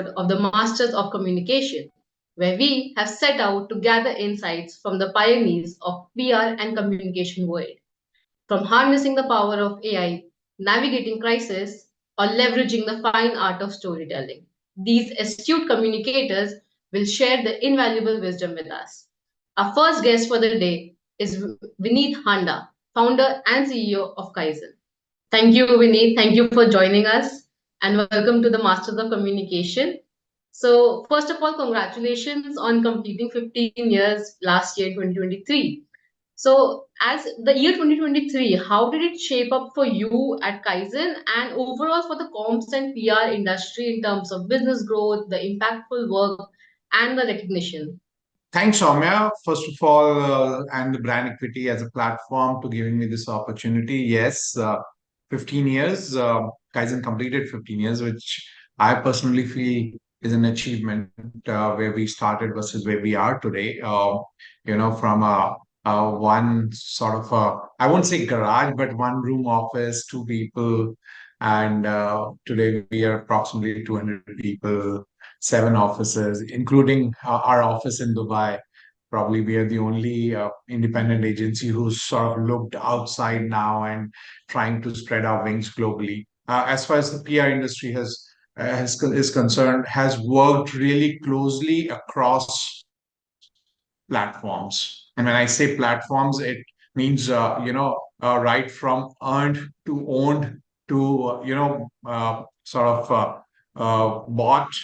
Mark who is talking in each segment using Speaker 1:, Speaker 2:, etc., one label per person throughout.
Speaker 1: episode of the Masters of Communication, where we have set out to gather insights from the pioneers of PR and communication world, from harnessing the power of AI, navigating crisis, or leveraging the fine art of storytelling. These astute communicators will share the invaluable wisdom with us. Our first guest for the day is Vineet Handa, founder and CEO of Kaizzen. Thank you, Vineet. Thank you for joining us and welcome to the Masters of Communication. So, first of all, congratulations on completing 15 years last year, 2023. So, as the year 2023, how did it shape up for you at Kaizen and overall for the comms and PR industry in terms of business growth, the impactful work, and the recognition?
Speaker 2: Thanks, Saumya, first of all, and the brand equity as a platform to giving me this opportunity. Yes, 15 years, Kaizen completed 15 years, which I personally feel is an achievement where we started versus where we are today. From one sort of I won't say garage, but one room office, two people. And today we are approximately 200 people, seven offices, including our office in Dubai. Probably we are the only independent agency who's sort of looked outside now and trying to spread our wings globally. As far as the PR industry is concerned, has worked really closely across platforms. And when I say platforms, it means right from earned to owned to sort of bought,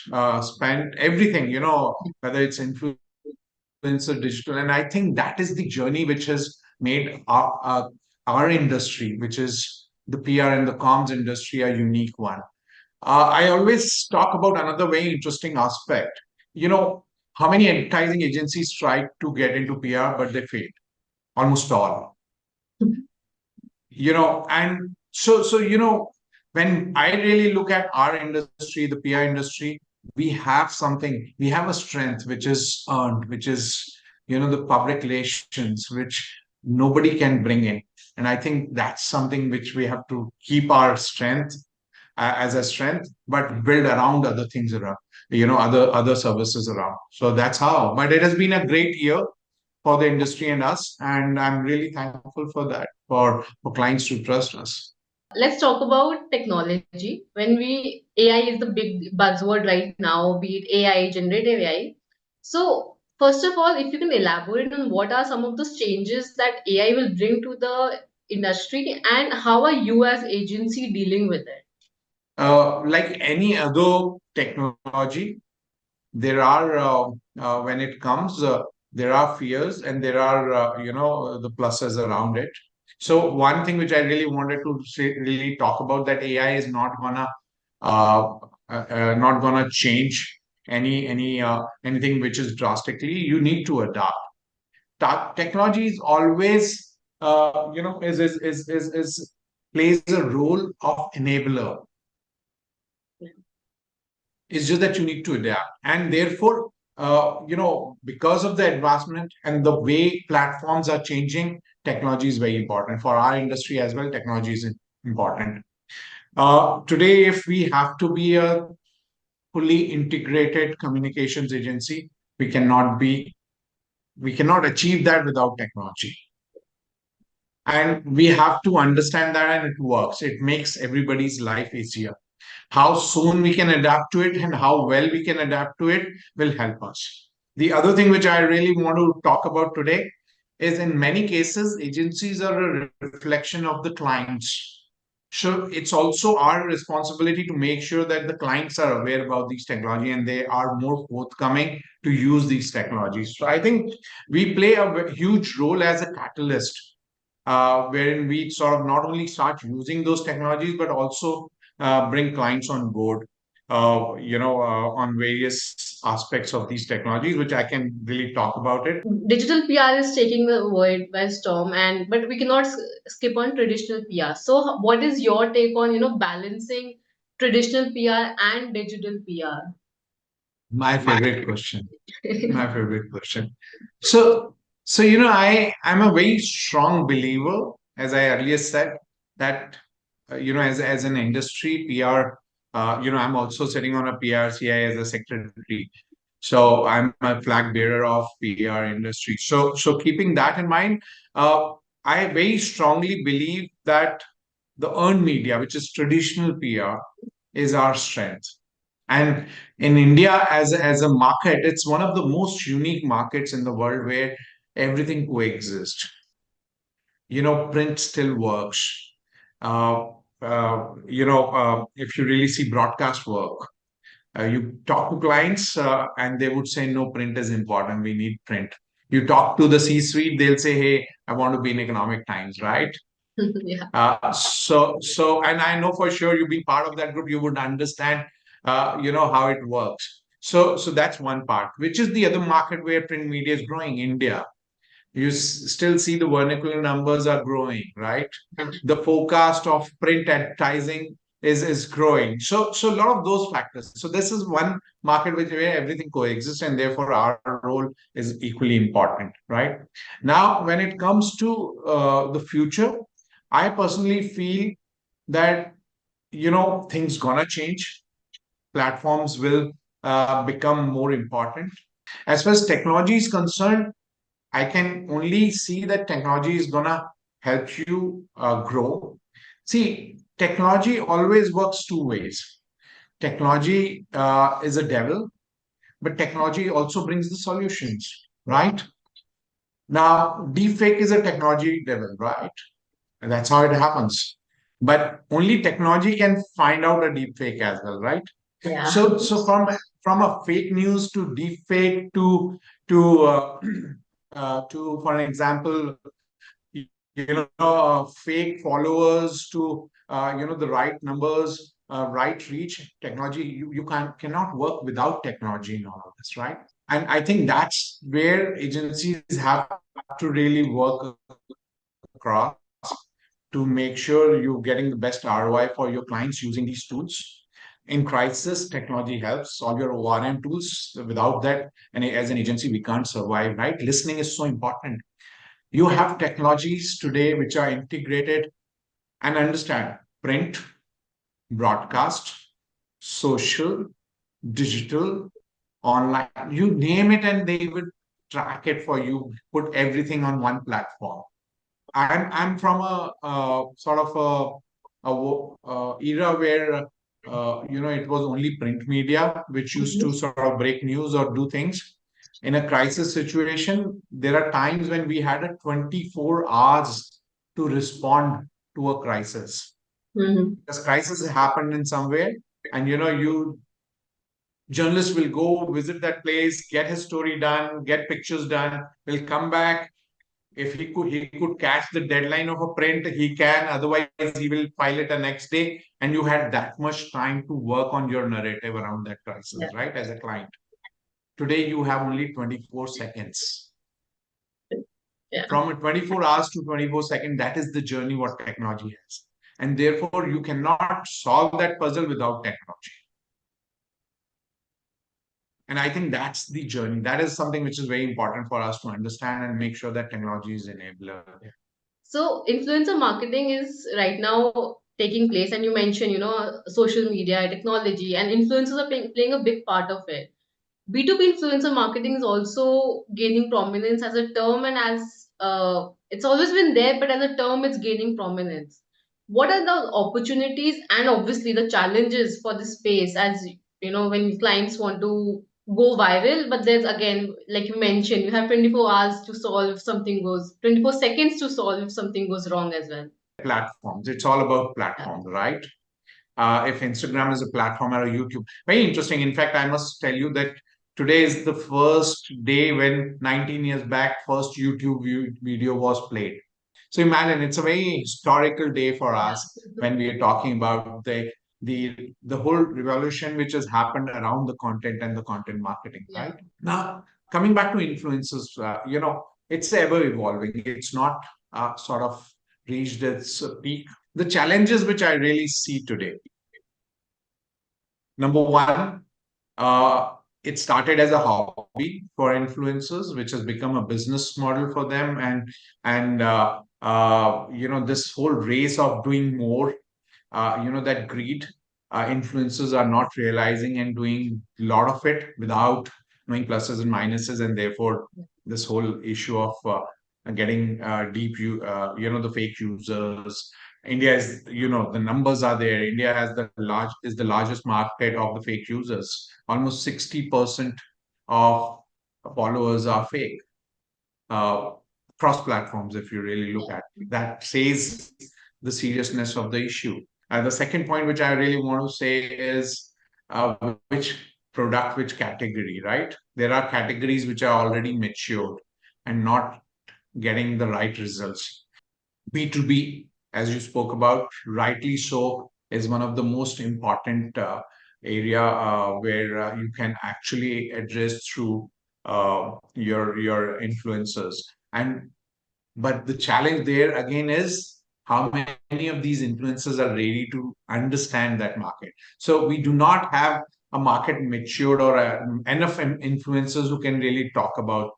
Speaker 2: spent, everything. Whether it's influencer, digital, and I think that is the journey which has made our industry, which is the PR and the comms industry, a unique one. I always talk about another very interesting aspect. How many advertising agencies tried to get into PR, but they failed? Almost all. And so, when I really look at our industry, the PR industry, we have something, we have a strength which is earned, which is, the public relations, which nobody can bring in. And I think that's something which we have to keep our strength as a strength, but build around other things around, other services around. So that's how. But it has been a great year for the industry and us, and I'm really thankful for that, for clients to trust us.
Speaker 1: Let's talk about technology. AI is the big buzzword right now, be it AI, generative AI. So, first of all, if you can elaborate on what are some of those changes that AI will bring to the industry and how are you as agency dealing with it?
Speaker 2: Like any other technology, there are when it comes, there are fears and there are the pluses around it. So one thing which I really wanted to really talk about, that AI is uh, not gonna change anything which is drastically. You need to adapt. Technology is always is plays a role of enabler. It's just that you need to adapt. And therefore, because of the advancement and the way platforms are changing, technology is very important. For our industry as well, technology is important. Today, if we have to be a fully integrated communications agency, we cannot achieve that without technology. And we have to understand that, and it works. It makes everybody's life easier. How soon we can adapt to it and how well we can adapt to it will help us. The other thing which I really want to talk about today is, in many cases, agencies are a reflection of the clients. So it's also our responsibility to make sure that the clients are aware about these technology and they are more forthcoming to use these technologies. So I think we play a huge role as a catalyst, wherein we sort of not only start using those technologies, but also bring clients on board, on various aspects of these technologies, which I can really talk about it.
Speaker 1: Digital PR is taking the world by storm, and but we cannot skip on traditional PR. So, what is your take on balancing traditional PR and digital PR?
Speaker 2: My favorite question. My favorite question. So I'm a very strong believer, as I earlier said, that as an industry, PR I'm also sitting on a PRCI as a secretary. So I'm a flag bearer of PR industry. So keeping that in mind, uh, I very strongly believe that the earned media, which is traditional PR, is our strength. And in India, as a market, it's one of the most unique markets in the world where everything coexists. Print still works. Uh, if you really see broadcast work, you talk to clients and they would say, no, print is important. We need print. You talk to the C suite, they'll say, hey, I want to be in Economic Times, right?
Speaker 1: Yeah.
Speaker 2: And I know for sure you being part of that group, you would understand, how it works. So that's one part, which is the other market where print media is growing, India. You still see the vernacular numbers are growing, right? The forecast of print advertising is growing. So a lot of those factors. So this is one market where everything coexists, and therefore our role is equally important, right? Now, when it comes to the future, I personally feel that things gonna change. Platforms will become more important. As far as technology is concerned, I can only see that technology is gonna help you grow. See, technology always works two ways. Technology is a devil, but technology also brings the solutions, right? Now, deepfake is a technology devil, right? And that's how it happens. But only technology can find out a deepfake as well, right?
Speaker 1: Yeah.
Speaker 2: So from a fake news to deepfake to for an example, fake followers to the right numbers, right reach. Technology, you cannot work without technology in all of this, right? And I think that's where agencies have to really work across to make sure you're getting the best ROI for your clients using these tools. In crisis, technology helps solve your ORM tools. Without that, and as an agency, we can't survive, right? Listening is so important. You have technologies today which are integrated and understand print, broadcast, social, digital, online, you name it, and they would track it for you, put everything on one platform. I'm from a sort of a era where it was only print media which used to sort of break news or do things. In a crisis situation, there are times when we had a 24 hours to respond to a crisis. Because crisis happened in somewhere, and you journalist will go visit that place, get his story done, get pictures done, will come back. If he could catch the deadline of a print, he can. Otherwise, he will file it the next day. And you had that much time to work on your narrative around that crisis,
Speaker 1: Yeah.
Speaker 2: right? As a client. Today, you have only 24 seconds.
Speaker 1: Yeah.
Speaker 2: From a 24 hours to 24 seconds, that is the journey what technology has. And therefore, you cannot solve that puzzle without technology. And I think that's the journey. That is something which is very important for us to understand and make sure that technology is enabler.
Speaker 1: So influencer marketing is right now taking place, and you mentioned, social media, technology, and influencers are playing a big part of it. B2B influencer marketing is also gaining prominence as a term, and as it's always been there, but as a term, it's gaining prominence. What are the opportunities and obviously the challenges for this space, as when clients want to go viral, but there's again, like you mentioned, you have 24 hours to solve if something goes, 24 seconds to solve if something goes wrong as well.
Speaker 2: Platforms. It's all about platforms, right? If Instagram is a platform or a YouTube. Very interesting. In fact, I must tell you that today is the first day when 19 years back, first YouTube video was played. So imagine it's a very historical day for us when we are talking about the whole revolution which has happened around the content and the content marketing, right? Now, coming back to influencers, it's ever evolving. It's not sort of reached its peak. The challenges which I really see today. Number one, it started as a hobby for influencers, which has become a business model for them, and this whole race of doing more, that greed. influencers are not realizing and doing a lot of it without knowing pluses and minuses, and therefore this whole issue of getting the fake users. India is, the numbers are there. India is the largest market of the fake users. Almost 60% of followers are fake, uh, cross platforms. If you really look at it, that says the seriousness of the issue. The second point, which I really want to say, is which product, which category, right? There are categories which are already matured and not getting the right results. B2B, as you spoke about, rightly so, is one of the most important area where you can actually address through your influencers. And but the challenge there again is how many of these influencers are ready to understand that market. So we do not have a market matured or enough influencers who can really talk about.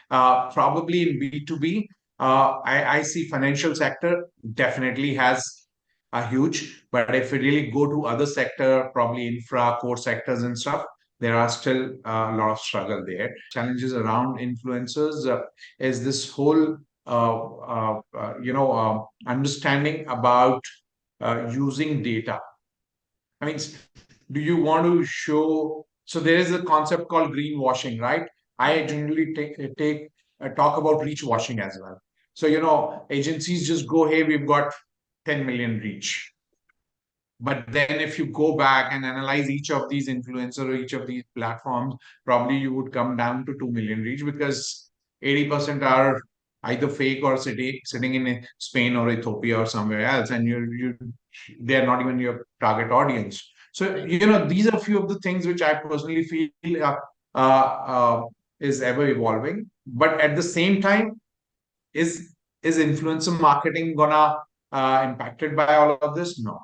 Speaker 2: Probably in B2B, I see financial sector definitely has a huge, but if we really go to other sector, probably infra, core sectors and stuff, there are still a lot of struggle there. Challenges around influencers is this whole understanding about using data. I mean, do you want to show? So there is a concept called greenwashing, right? I generally take talk about reach washing as well. So agencies just go, hey, we've got 10 million reach. But then if you go back and analyze each of these influencers or each of these platforms, probably you would come down to 2 million reach, because 80% are either fake or sitting in Spain or Ethiopia or somewhere else, and they're not even your target audience. So these are a few of the things which I personally feel is ever evolving. But at the same time, is influencer marketing gonna impacted by all of this? No,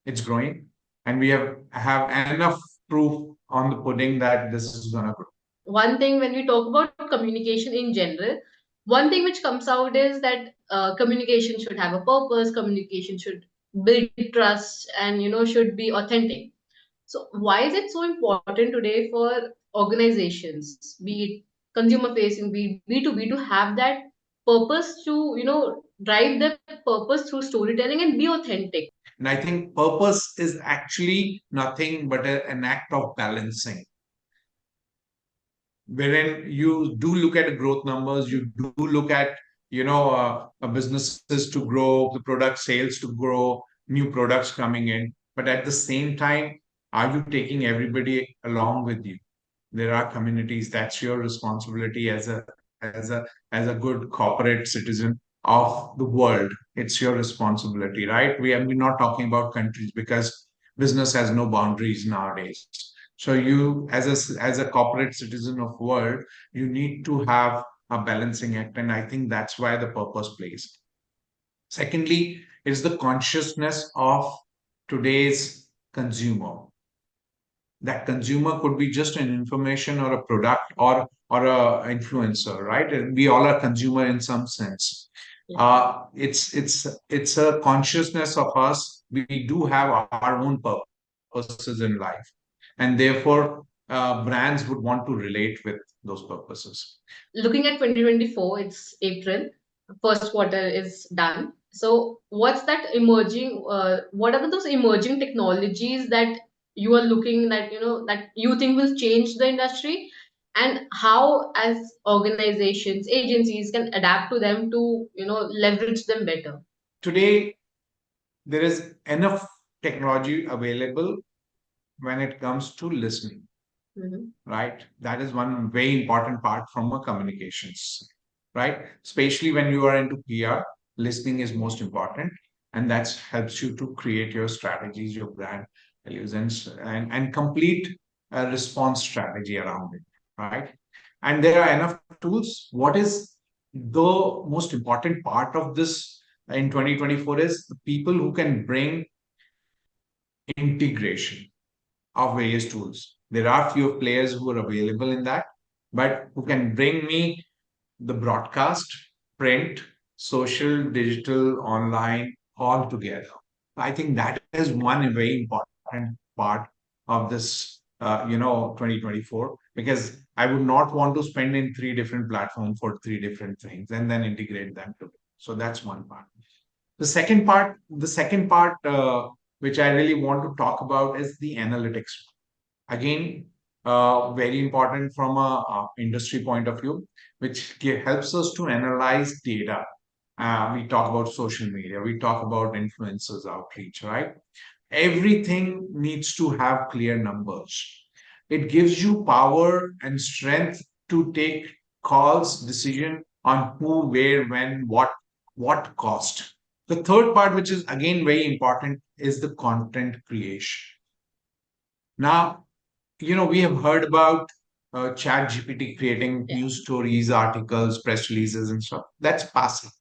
Speaker 2: it's growing, and we have enough proof on the pudding that this is gonna grow.
Speaker 1: One thing, when we talk about communication in general, one thing which comes out is that communication should have a purpose, communication should build trust, and should be authentic. So why is it so important today for organizations, be it consumer facing, be it B2B, to have that purpose, to drive the purpose through storytelling and be authentic?
Speaker 2: And I think purpose is actually nothing but an act of balancing, wherein you do look at the growth numbers, you do look at businesses to grow, the product sales to grow, new products coming in, but at the same time, are you taking everybody along with you? There are communities. That's your responsibility as a as a good corporate citizen of the world. It's your responsibility, right? We're not talking about countries, because business has no boundaries nowadays. So you, as a corporate citizen of world, you need to have a balancing act, and I think that's why the purpose plays. Secondly, is the consciousness of today's consumer. That consumer could be just an information or a product or a influencer, right? And we all are consumer in some sense. It's a consciousness of us. We do have our own purposes in life, and therefore brands would want to relate with those purposes.
Speaker 1: Looking at 2024, it's April, first quarter is done. So what's that emerging, what are those emerging technologies that you are looking, that that you think will change the industry, and how, as organizations, agencies, can adapt to them to leverage them better?
Speaker 2: Today, there is enough technology available when it comes to listening. Right? That is one very important part from a communications, right? Especially when you are into PR, listening is most important, and that helps you to create your strategies, your brand values, and complete a response strategy around it, right? And there are enough tools. What is the most important part of this in 2024 is the people who can bring integration of various tools. There are few players who are available in that, but who can bring me the broadcast, print, social, digital, online, all together. I think that is one very important. important part of this, 2024, because I would not want to spend in three different platforms for three different things and then integrate them together. So that's one part. The second part, which I really want to talk about is the analytics. Again, very important from a industry point of view, which helps us to analyze data. We talk about social media, we talk about influencers outreach, right? Everything needs to have clear numbers. It gives you power and strength to take calls, decision on who, where, when, what cost. The third part, which is again very important, is the content creation. Now, we have heard about chat GPT creating news stories, articles, press releases, and stuff. That's passive.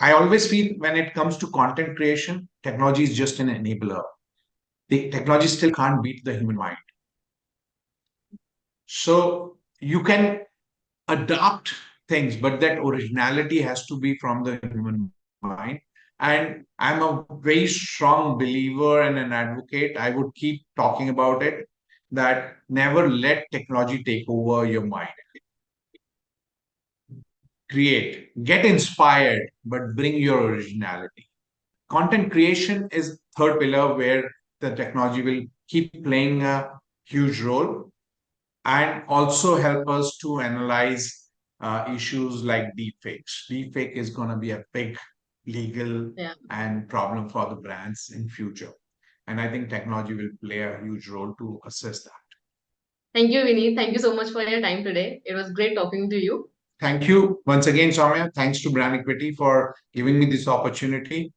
Speaker 2: I always feel when it comes to content creation, technology is just an enabler. The technology still can't beat the human mind. So you can adopt things, but that originality has to be from the human mind. And I'm a very strong believer and an advocate. I would keep talking about it, that never let technology take over your mind. Create, get inspired, but bring your originality. Content creation is third pillar where the technology will keep playing a huge role and also help us to analyze issues like deepfakes. Deepfake is going to be a big legal and problem for the brands in future. And I think technology will play a huge role to assess that.
Speaker 1: Thank you, Vineet. Thank you so much for your time today. It was great talking to you.
Speaker 2: Thank you once again, Saumya. Thanks to Brand Equity for giving me this opportunity.